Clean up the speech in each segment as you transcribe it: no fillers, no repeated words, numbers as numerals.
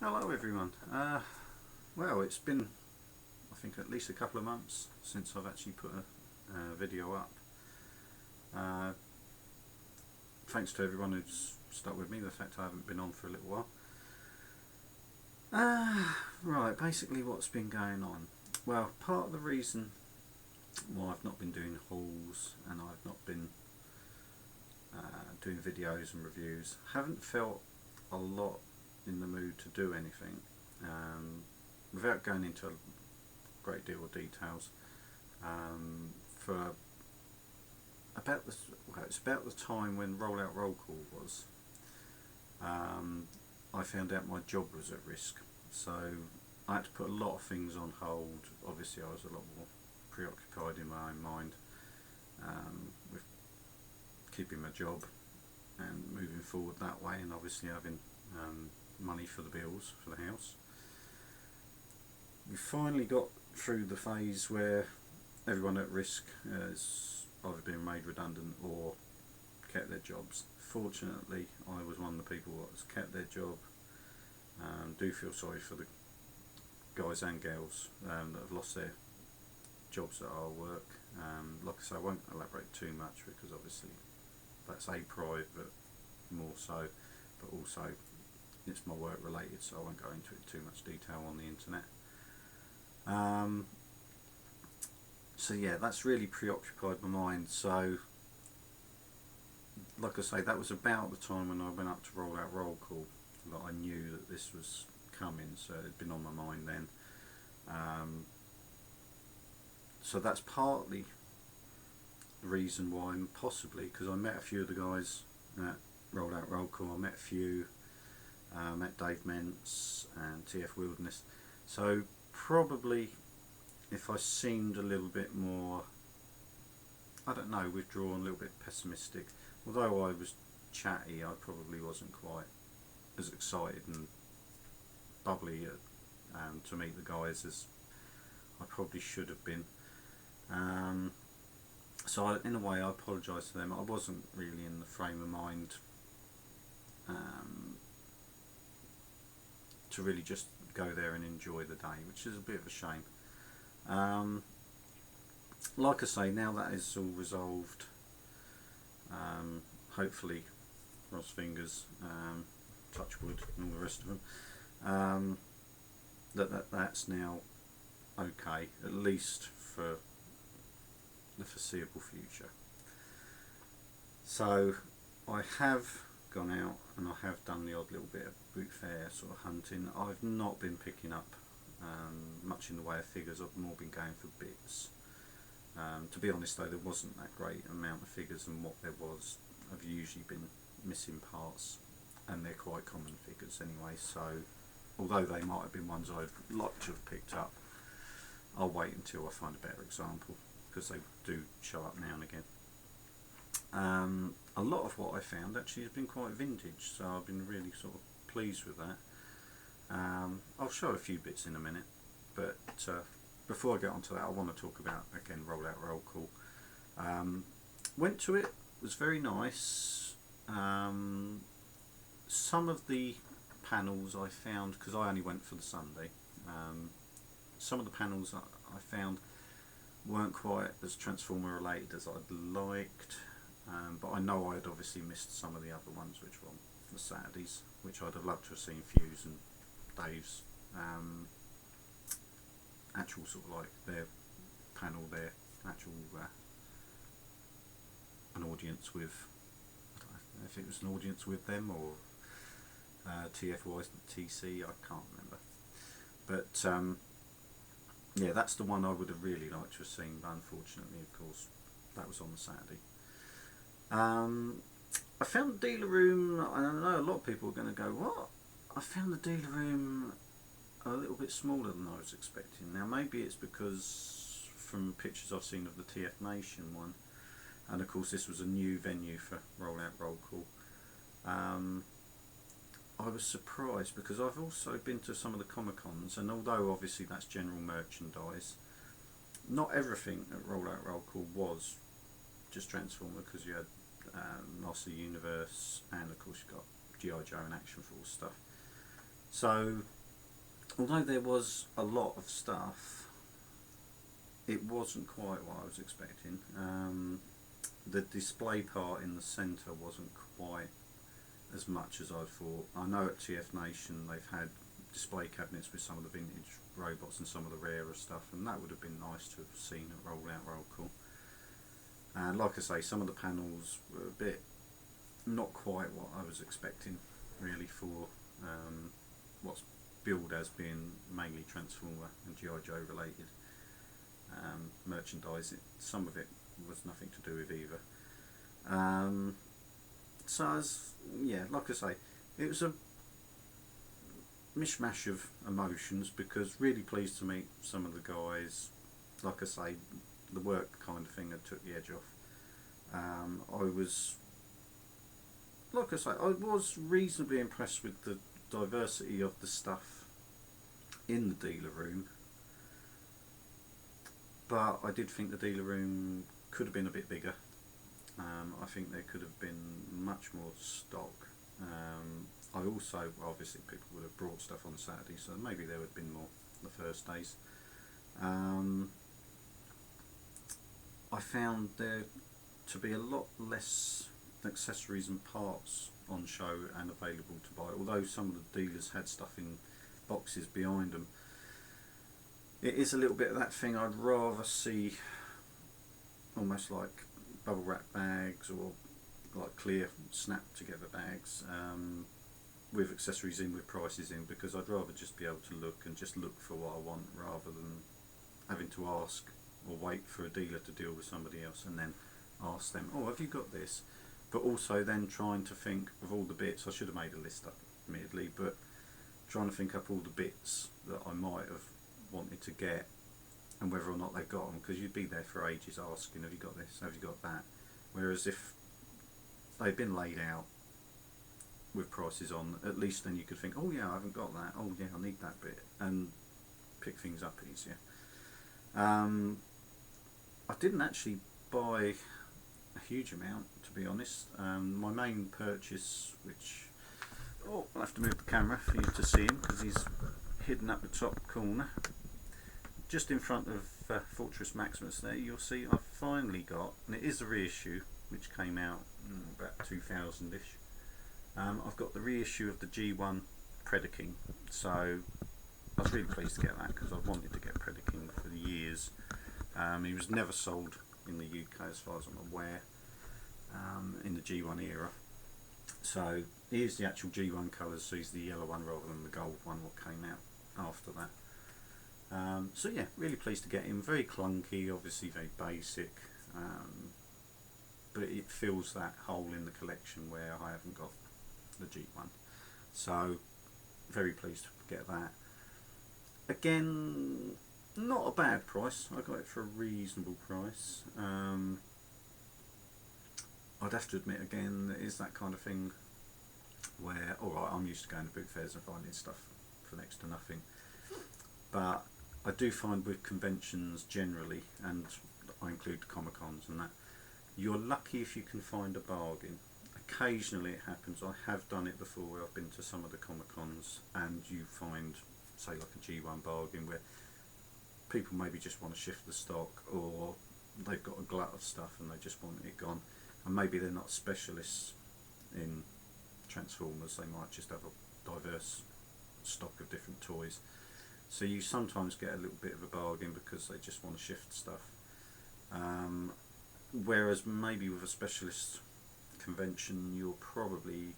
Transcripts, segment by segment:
Hello everyone. Well, it's been I think at least a couple of months since I've actually put a video up. Uh, Thanks to everyone who's stuck with me, the fact I haven't been on for a little while. Right, basically what's been going on. Well, part of the reason why I've not been doing hauls and I've not been doing videos and reviews, haven't felt a lot in the mood to do anything. Without going into a great deal of details, for about the it's about the time when Rollout Roll Call was. I found out my job was at risk, so I had to put a lot of things on hold. Obviously, I was a lot more preoccupied in my own mind with keeping my job and moving forward that way, and obviously having money for the bills for the house. We finally got through the phase where everyone at risk has either been made redundant or kept their jobs. Fortunately, I was one of the people that has kept their job. Do feel sorry for the guys and girls that have lost their jobs at our work. Like I say, I won't elaborate too much because obviously that's a private more so, but also it's my work related, so I won't go into it too much detail on the internet. So yeah, that's really preoccupied my mind. So like I say, that was about the time when I went up to Rollout Roll Call that I knew that this was coming, so it had been on my mind then. So that's partly the reason why, possibly because I met a few of the guys at Rollout Roll Call. I met a few, met Dave Mentz and TF Wilderness, so probably if I seemed a little bit more, I don't know, withdrawn, a little bit pessimistic, although I was chatty, I probably wasn't quite as excited and bubbly to meet the guys as I probably should have been. So in a way I apologise to them. I wasn't really in the frame of mind to really just go there and enjoy the day, which is a bit of a shame. Like I say, now that is all resolved, hopefully, cross fingers, touch wood and all the rest of them, that's now okay, at least for the foreseeable future. So I have gone out and I have done the odd little bit of boot fair sort of hunting. I've not been picking up much in the way of figures. I've more been going for bits. To be honest though, there wasn't that great amount of figures, and what there was, I've usually been missing parts, and they're quite common figures anyway, so although they might have been ones I'd like to have picked up, I'll wait until I find a better example, because they do show up now and again. A lot of what I found actually has been quite vintage, so I've been really sort of pleased with that. I'll show a few bits in a minute, but before I get onto that, I want to talk about, again, Rollout Roll Call. Went to it, was very nice. Some of the panels I found, because I only went for the Sunday, some of the panels I found weren't quite as Transformer related as I'd liked, but I know I had obviously missed some of the other ones, which were on the Saturdays, which I'd have loved to have seen Fuse and Dave's actual sort of like their panel, their actual an audience with, I don't know if it was an audience with them or TFYTC, I can't remember, but yeah, that's the one I would have really liked to have seen, but unfortunately, of course, that was on the Saturday. I found the dealer room, I know a lot of people are going to go, what? I found the dealer room a little bit smaller than I was expecting. Now maybe it's because from pictures I've seen of the TF Nation one, and of course this was a new venue for Rollout Roll Call. I was surprised because I've also been to some of the Comic Cons, and although obviously that's general merchandise, not everything at Rollout Roll Call was just Transformer, because you had Master Universe, and of course you got G.I. Joe and Action Force stuff. So although there was a lot of stuff, it wasn't quite what I was expecting. The display part in the centre wasn't quite as much as I thought. I know at TF Nation they've had display cabinets with some of the vintage robots and some of the rarer stuff, and that would have been nice to have seen at Roll Out Roll Call. And like I say, some of the panels were a bit not quite what I was expecting really for what's billed as being mainly Transformer and G.I. Joe related merchandise. Some of it was nothing to do with either. So yeah, like I say, it was a mishmash of emotions, because really pleased to meet some of the guys. Like I say, the work kind of thing that took the edge off. I was, like I say, I was reasonably impressed with the diversity of the stuff in the dealer room, but I did think the dealer room could have been a bit bigger. I think there could have been much more stock. I also, obviously people would have brought stuff on Saturday, so maybe there would have been more the first days. I found there to be a lot less accessories and parts on show and available to buy, although some of the dealers had stuff in boxes behind them. It is a little bit of that thing. I'd rather see almost like bubble wrap bags or like clear snap together bags with accessories in, with prices in, because I'd rather just be able to look and just look for what I want, rather than having to ask or wait for a dealer to deal with somebody else and then ask them, oh, have you got this? But also then trying to think of all the bits. I should have made a list up admittedly, but trying to think up all the bits that I might have wanted to get and whether or not they got them, because you'd be there for ages asking, have you got this, have you got that? Whereas if they'd been laid out with prices on, at least then you could think, oh yeah, I haven't got that, oh yeah, I need that bit, and pick things up easier. I didn't actually buy a huge amount, to be honest. My main purchase, which, oh, I'll have to move the camera for you to see him because he's hidden up the top corner. Just in front of Fortress Maximus there, you'll see I've finally got, and it is a reissue which came out about 2000ish. I've got the reissue of the G1 Predaking, so I was really pleased to get that because I've wanted to get Predaking for years. He was never sold in the UK as far as I'm aware in the G1 era. So here's the actual G1 colours, so he's the yellow one rather than the gold one what came out after that. So yeah, really pleased to get him. Very clunky, obviously very basic, but it fills that hole in the collection where I haven't got the G1. So very pleased to get that. Again, not a bad price. I got it for a reasonable price. I'd have to admit again, it is that kind of thing where, alright, I'm used to going to boot fairs and finding stuff for next to nothing, but I do find with conventions generally, and I include Comic-Cons and that, you're lucky if you can find a bargain. Occasionally it happens. I have done it before where I've been to some of the Comic-Cons and you find, say, like a G1 bargain where people maybe just want to shift the stock, or they've got a glut of stuff and they just want it gone, and maybe they're not specialists in Transformers, they might just have a diverse stock of different toys. So you sometimes get a little bit of a bargain because they just want to shift stuff. Whereas maybe with a specialist convention, you're probably,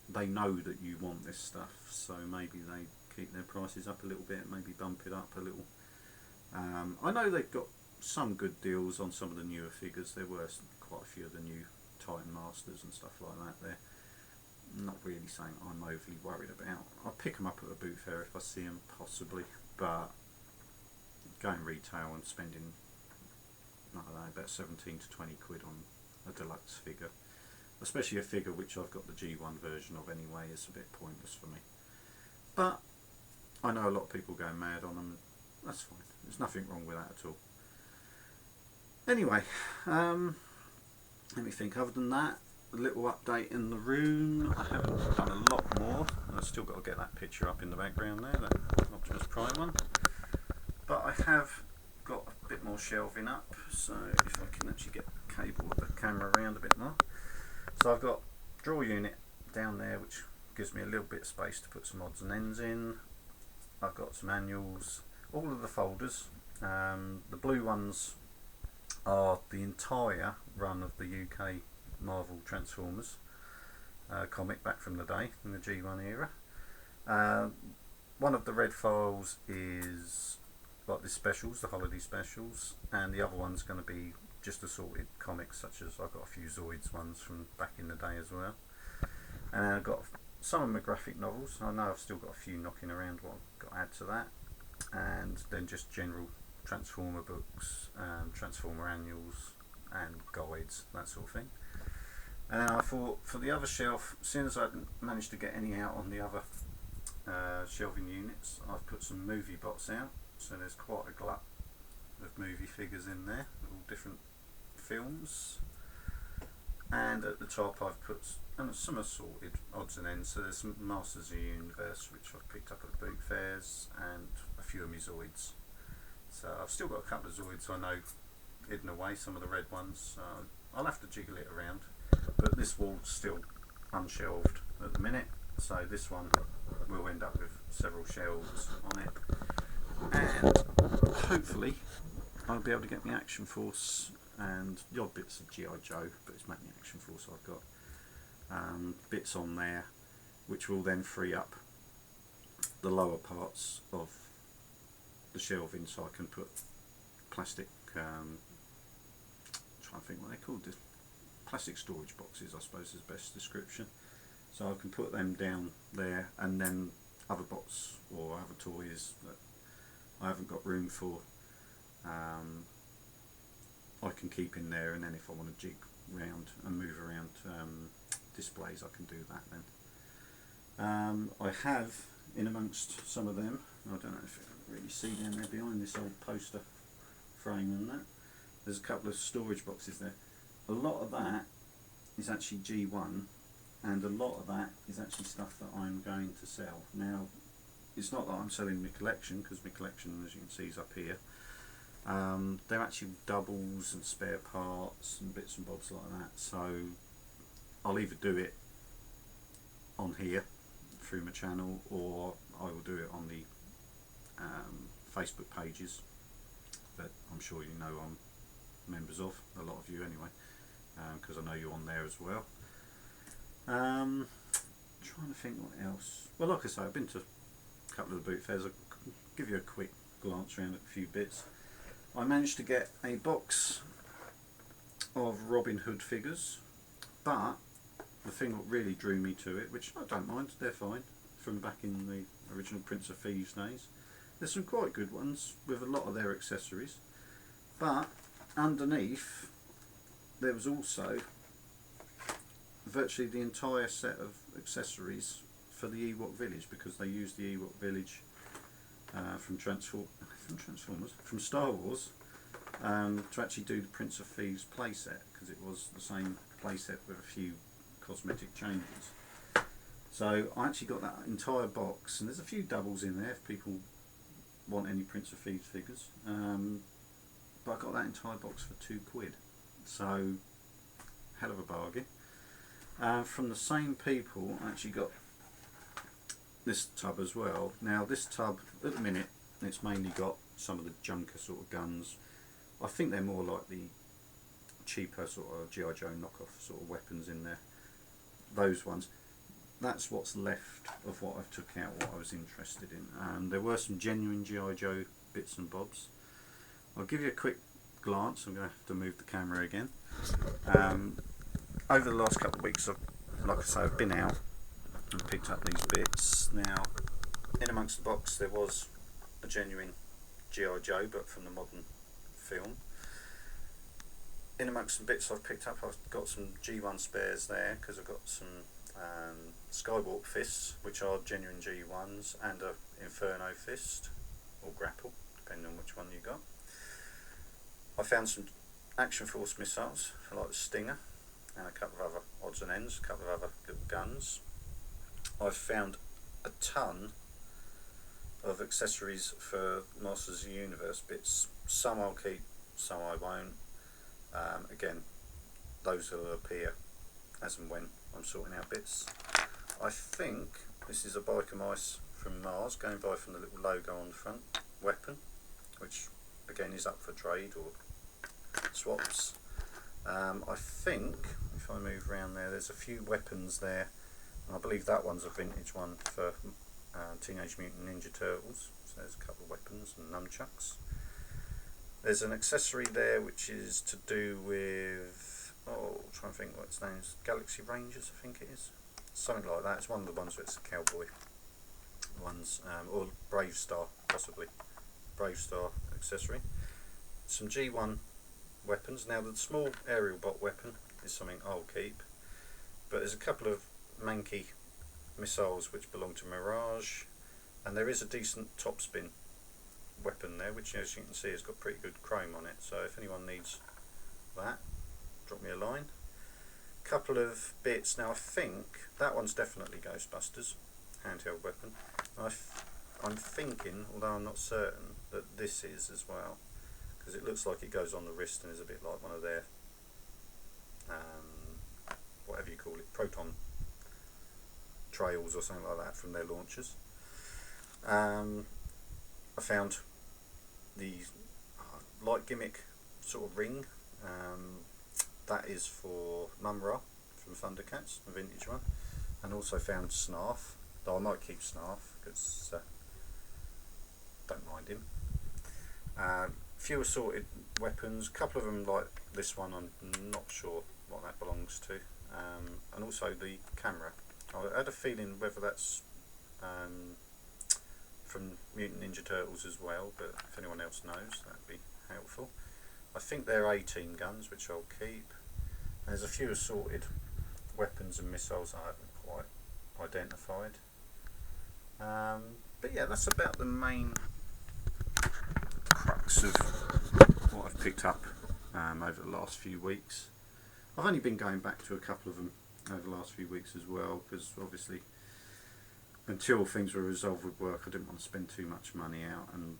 they know that you want this stuff, so maybe they keep their prices up a little bit, maybe bump it up a little. I know they've got some good deals on some of the newer figures. There were quite a few of the new Titan Masters and stuff like that there. Not really something I'm overly worried about. I'll pick them up at a boot fair if I see them, possibly, but going retail and spending, I don't know, about 17 to 20 quid on a deluxe figure, especially a figure which I've got the G1 version of anyway, is a bit pointless for me. But I know a lot of people go mad on them. That's fine, there's nothing wrong with that at all. Anyway, let me think. Other than that, a little update in the room. I haven't done a lot more. still got to get that picture up in the background there, that Optimus Prime one. But I have got a bit more shelving up, so if I can actually get the cable of the camera around a bit more. So I've got drawer unit down there, which gives me a little bit of space to put some odds and ends in. I've got some manuals, all of the folders. The blue ones are the entire run of the UK Marvel Transformers comic back from the day, in the G1 era. One of the red files is like the specials, the holiday specials, and the other one's going to be just assorted comics, such as I've got a few Zoids ones from back in the day as well. And I've got some of my graphic novels. I know I've still got a few knocking around what I've got to add to that. And then just general Transformer books, Transformer annuals and guides, that sort of thing. And I thought for the other shelf, since I hadn't managed to get any out on the other shelving units, I've put some movie bots out. So there's quite a glut of movie figures in there, all different films. And at the top I've put some assorted odds and ends. So there's some Masters of the Universe, which I've picked up at the boot fairs, and a few of my Zoids. So I've still got a couple of Zoids I know hidden away, some of the red ones. So I'll have to jiggle it around. But this wall's still unshelved at the minute, so this one will end up with several shelves on it. And hopefully I'll be able to get the Action Force and the odd bits of G.I. Joe, but it's mainly Action Force I've got. Bits on there which will then free up the lower parts of the shelving, so I can put plastic, trying to think what they're called, plastic storage boxes I suppose is the best description. So I can put them down there, and then other bots or other toys that I haven't got room for, I can keep in there, and then if I want to jig round and move around displays, I can do that then. I have, in amongst some of them, I don't know if you can really see down there behind this old poster frame and that, there's a couple of storage boxes there. A lot of that is actually G1, and a lot of that is actually stuff that I'm going to sell. Now, it's not that I'm selling my collection, because my collection, as you can see, is up here. They're actually doubles and spare parts and bits and bobs like that, so I'll either do it on here through my channel, or I will do it on the Facebook pages that I'm sure you know I'm members of, a lot of you anyway, because I know you're on there as well. Trying to think what else. Well, like I say, I've been to a couple of the boot fairs. I'll give you a quick glance around at a few bits. I managed to get a box of Robin Hood figures, but the thing that really drew me to it, which I don't mind, they're fine, from back in the original Prince of Thieves days. There's some quite good ones with a lot of their accessories, but underneath there was also virtually the entire set of accessories for the Ewok village, because they used the Ewok village from Star Wars to actually do the Prince of Thieves playset, because it was the same playset with a few cosmetic changes. So I actually got that entire box, and there's a few doubles in there if people want any Prince of Thieves figures, but I got that entire box for £2, so hell of a bargain. From the same people, I actually got this tub as well. Now this tub, at the minute, it's mainly got some of the junker sort of guns. I think they're more like the cheaper sort of G.I. Joe knockoff sort of weapons in there. Those ones. That's what's left of what I've took out, what I was interested in. There were some genuine G.I. Joe bits and bobs. I'll give you a quick glance. I'm going to have to move the camera again. Over the last couple of weeks, like I say, I've been out and picked up these bits. Now, in amongst the box there was a genuine G.I. Joe, but from the modern film. In amongst some bits I've picked up, I've got some G1 spares there, because I've got some Skywalk fists, which are genuine G1s, and a Inferno fist, or grapple, depending on which one you got. I found some Action Force missiles, like the Stinger, and a couple of other odds and ends, a couple of other good guns. I've found a ton of accessories for Masters of the Universe bits. Some I'll keep, some I won't. Again, those will appear as and when I'm sorting out bits. I think this is a biker mice from Mars, going by from the little logo on the front. Weapon, which again is up for trade or swaps. I think if I move around there's a few weapons there. I believe that one's a vintage one for Teenage Mutant Ninja Turtles. So there's a couple of weapons and nunchucks. There's an accessory there which is to do with, I'm trying to think what its name is, Galaxy Rangers I think it is. Something like that. It's one of the ones where it's a cowboy ones, or Brave Star possibly. Brave Star accessory. Some G1 weapons. Now the small aerial bot weapon is something I'll keep. But there's a couple of manky missiles which belong to Mirage, and there is a decent topspin weapon there, which as you can see has got pretty good chrome on it, so if anyone needs that, drop me a line. Couple of bits. Now I think that one's definitely Ghostbusters handheld weapon. I'm thinking, although I'm not certain, that this is as well, because it looks like it goes on the wrist and is a bit like one of their whatever you call it, proton trails or something like that from their launchers. I found the light gimmick sort of ring. That is for Mum-Ra from Thundercats, a vintage one, and also found Snarf, though I might keep Snarf because don't mind him. Few assorted weapons, a couple of them like this one, I'm not sure what that belongs to, and also the camera. I had a feeling whether that's from Mutant Ninja Turtles as well, but if anyone else knows, that'd be helpful. I think they're 18 guns, which I'll keep. There's a few assorted weapons and missiles I haven't quite identified. But yeah, that's about the main crux of what I've picked up over the last few weeks. I've only been going back to a couple of them over the last few weeks as well, because obviously until things were resolved with work I didn't want to spend too much money out, and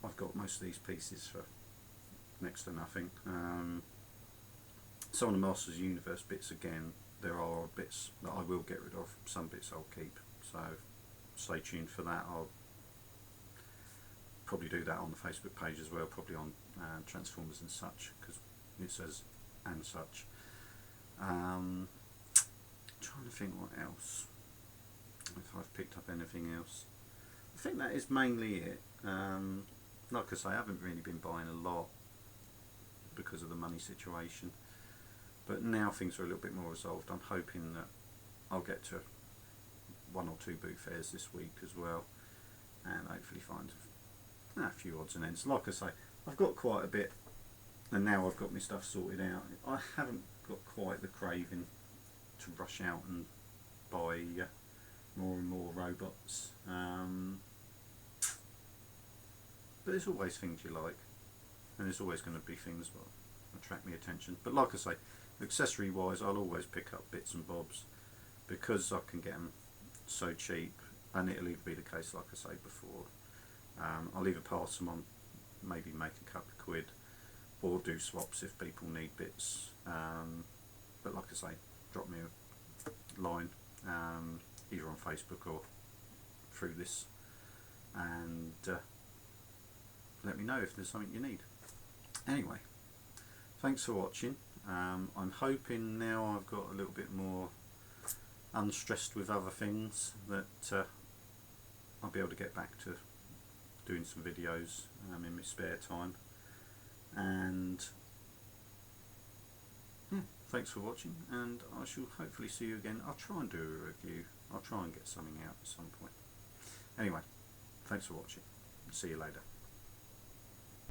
I've got most of these pieces for next to nothing. Some of the Masters of the Universe bits, again, there are bits that I will get rid of, some bits I'll keep, so stay tuned for that. I'll probably do that on the Facebook page as well, probably on Transformers and such, because it says and such. Trying to think what else, if I've picked up anything else. I think that is mainly it. Like I say, I haven't really been buying a lot because of the money situation, but now things are a little bit more resolved. I'm hoping that I'll get to 1 or 2 boot fairs this week as well, and hopefully find a few odds and ends. Like I say, I've got quite a bit, and now I've got my stuff sorted out. I haven't got quite the craving to rush out and buy more and more robots, but there's always things you like, and there's always going to be things that attract my attention. But like I say, accessory wise, I'll always pick up bits and bobs because I can get them so cheap, and it'll either be the case, like I say before, I'll either pass them on, maybe make a couple of quid, or do swaps if people need bits. But like I say, drop me a line, either on Facebook or through this, and let me know if there's something you need. Anyway, thanks for watching. I'm hoping now I've got a little bit more unstressed with other things that I'll be able to get back to doing some videos in my spare time. And yeah, thanks for watching, and I shall hopefully see you again. I'll try and do a review. I'll try and get something out at some point. Anyway, thanks for watching. See you later.